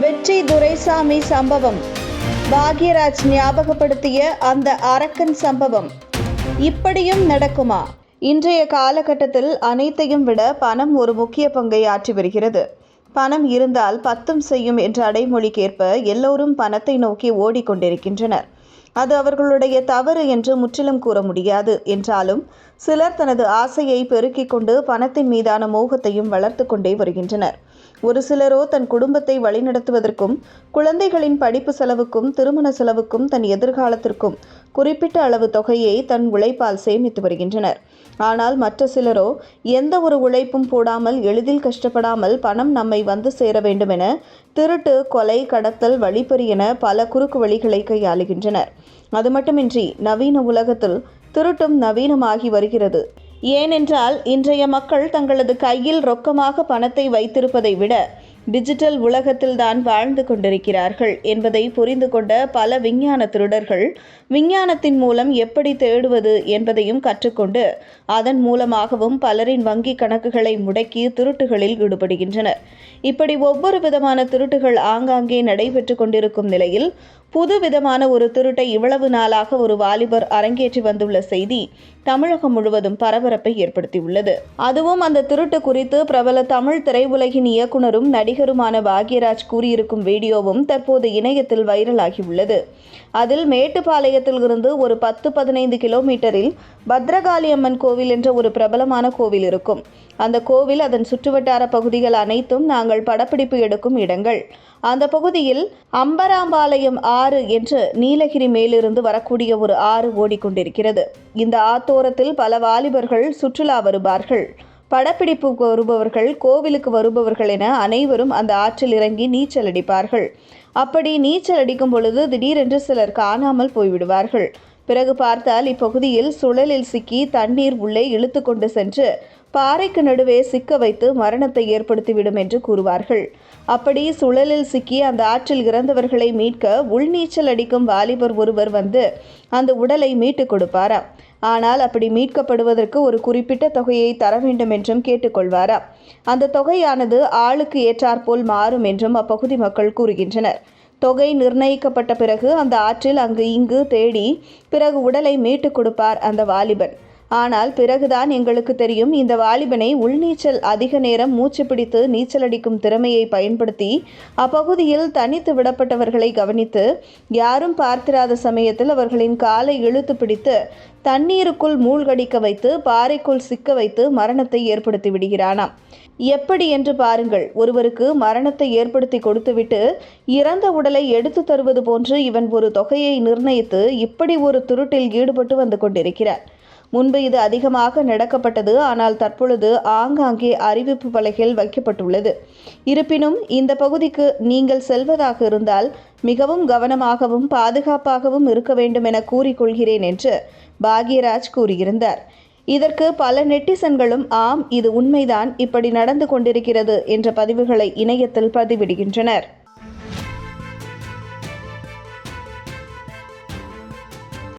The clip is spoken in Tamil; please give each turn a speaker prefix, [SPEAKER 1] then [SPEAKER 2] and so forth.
[SPEAKER 1] வெற்றி துரைசாமி சம்பவம், பாக்யராஜ் ஞாபகப்படுத்திய அந்த அரக்கன் சம்பவம் இப்படியும் நடக்குமா? இன்றைய காலகட்டத்தில் அனைத்தையும் விட பணம் ஒரு முக்கிய பங்கை ஆற்றி வருகிறது. பணம் இருந்தால் பத்தும் செய்யும் என்ற அடைமொழிக்கேற்ப எல்லோரும் பணத்தை நோக்கி ஓடிக்கொண்டிருக்கின்றனர். அது அவர்களுடைய தவறு என்று முற்றிலும் கூற முடியாது என்றாலும் சிலர் தனது ஆசையை பெருக்கிக் கொண்டு பணத்தின் மீதான மோகத்தையும் வளர்த்து கொண்டே வருகின்றனர். ஒரு சிலரோ தன் குடும்பத்தை வழிநடத்துவதற்கும், குழந்தைகளின் படிப்பு செலவுக்கும், திருமண செலவுக்கும், தன் எதிர்காலத்திற்கும் குறிப்பிட்ட அளவு தொகையை தன் உழைப்பால் சேமித்து வருகின்றனர். ஆனால் மற்ற சிலரோ எந்த ஒரு உழைப்பும் போடாமல், எளிதில் கஷ்டப்படாமல் பணம் நம்மை வந்து சேர வேண்டும் என திருட்டு, கொலை, கடத்தல், வழிப்பறி என பல குறுக்கு வழிகளை கையாளுகின்றனர். அது மட்டுமின்றி நவீன உலகத்தில் திருட்டும் நவீனமாகி வருகிறது. ஏனென்றால் இன்றைய மக்கள் தங்களது கையில் ரொக்கமாக பணத்தை வைத்திருப்பதை விட டிஜிட்டல் உலகத்தில்தான் வாழ்ந்து கொண்டிருக்கிறார்கள் என்பதை புரிந்து கொண்ட பல விஞ்ஞான திருடர்கள் விஞ்ஞானத்தின் மூலம் எப்படி தேடுவது என்பதையும் கற்றுக்கொண்டு அதன் மூலமாகவும் பலரின் வங்கி கணக்குகளை முடக்கி திருட்டுகளில் ஈடுபடுகின்றனர். இப்படி ஒவ்வொரு விதமான திருட்டுகள் ஆங்காங்கே நடைபெற்று கொண்டிருக்கும் நிலையில் புது விதமான ஒரு திருட்டை இவ்வளவு நாளாக ஒரு வாலிபர் அரங்கேற்றி வந்துள்ள செய்தி தமிழகம் முழுவதும் பரபரப்பை ஏற்படுத்தியுள்ளது. அதுவும் அந்த திருட்டு குறித்து பிரபல தமிழ் திரையுலகின் இயக்குனரும் நடிகருமான பாக்யராஜ் கூறியிருக்கும் வீடியோவும் தற்போது இணையத்தில் வைரலாகியுள்ளது. அதில் மேட்டுப்பாளையத்தில் இருந்து ஒரு 10-15 கிலோமீட்டரில் பத்ரகாளி அம்மன் கோவில் என்ற ஒரு பிரபலமான கோவில் இருக்கும். அந்த கோவில், அதன் சுற்றுவட்டார பகுதிகள் அனைத்தும் நாங்கள் படப்பிடிப்பு எடுக்கும் இடங்கள். அந்த பகுதியில் அம்பராம்பாளையம் ஆறு என்று நீலகிரி மேலிருந்து வரக்கூடிய ஒரு ஆறு ஓடிக்கொண்டிருக்கிறது. இந்த ஆத்தோரத்தில் பல வாலிபர்கள் சுற்றுலா வருவார்கள். படப்பிடிப்புக்கு வருபவர்கள், கோவிலுக்கு வருபவர்கள் என அனைவரும் அந்த ஆற்றில் இறங்கி நீச்சல் அடிப்பார்கள். அப்படி நீச்சல் அடிக்கும் பொழுது திடீரென்று சிலர் காணாமல் போய்விடுவார்கள். பிறகு பார்த்தால் இப்பகுதியில் சுழலில் சிக்கி தண்ணீர் உள்ளே இழுத்து கொண்டு சென்று பாறைக்கு நடுவே சிக்க வைத்து மரணத்தை ஏற்படுத்திவிடும் என்று கூறுவார்கள். அப்படி சுழலில் சிக்கி அந்த ஆற்றில் இறந்தவர்களை மீட்க உள்நீச்சல் அடிக்கும் வாலிபர் ஒருவர் வந்து அந்த உடலை மீட்டு கொடுப்பாராம். ஆனால் அப்படி மீட்கப்படுவதற்கு ஒரு குறிப்பிட்ட தொகையை தர வேண்டும் என்றும் கேட்டுக்கொள்வாராம். அந்த தொகையானது ஆளுக்கு ஏற்றாற்போல் மாறும் என்றும் அப்பகுதி மக்கள் கூறுகின்றனர். தொகை நிர்ணயிக்கப்பட்ட பிறகு அந்த ஆற்றில் அங்கு இங்கு தேடி பிறகு உடலை மீட்டு கொடுப்பார் அந்த வாலிபன். ஆனால் பிறகுதான் எங்களுக்கு தெரியும், இந்த வாலிபனை உள்நீச்சல் அதிக நேரம் மூச்சு பிடித்து நீச்சல் அடிக்கும் திறமையை பயன்படுத்தி அப்பகுதியில் தனித்து விடப்பட்டவர்களை கவனித்து யாரும் பார்த்திராத சமயத்தில் அவர்களின் காலை இழுத்து பிடித்து தண்ணீருக்குள் மூழ்கடிக்க வைத்து பாறைக்குள் சிக்க வைத்து மரணத்தை ஏற்படுத்தி விடுகிறானாம். எப்படி என்று பாருங்கள். ஒருவருக்கு மரணத்தை ஏற்படுத்தி கொடுத்துவிட்டு இறந்த உடலை எடுத்து தருவது போன்று இவன் ஒரு தொகையை நிர்ணயித்து இப்படி ஒரு திருட்டில் ஈடுபட்டு வந்து கொண்டிருக்கிறார். முன்பு இது அதிகமாக நடக்கப்பட்டது. ஆனால் தற்பொழுது ஆங்காங்கே அறிவிப்பு பலகைகள் வைக்கப்பட்டுள்ளது. இருப்பினும் இந்த பகுதிக்கு நீங்கள் செல்வதாக இருந்தால் மிகவும் கவனமாகவும் பாதுகாப்பாகவும் இருக்க வேண்டும் என கூறிக்கொள்கிறேன் என்று பாக்யராஜ் கூறியிருந்தார். இதற்கு பல நெட்டிசன்களும் ஆம், இது உண்மைதான், இப்படி நடந்து கொண்டிருக்கிறது என்ற பதிவுகளை இணையத்தில் பதிவிடுகின்றனர்.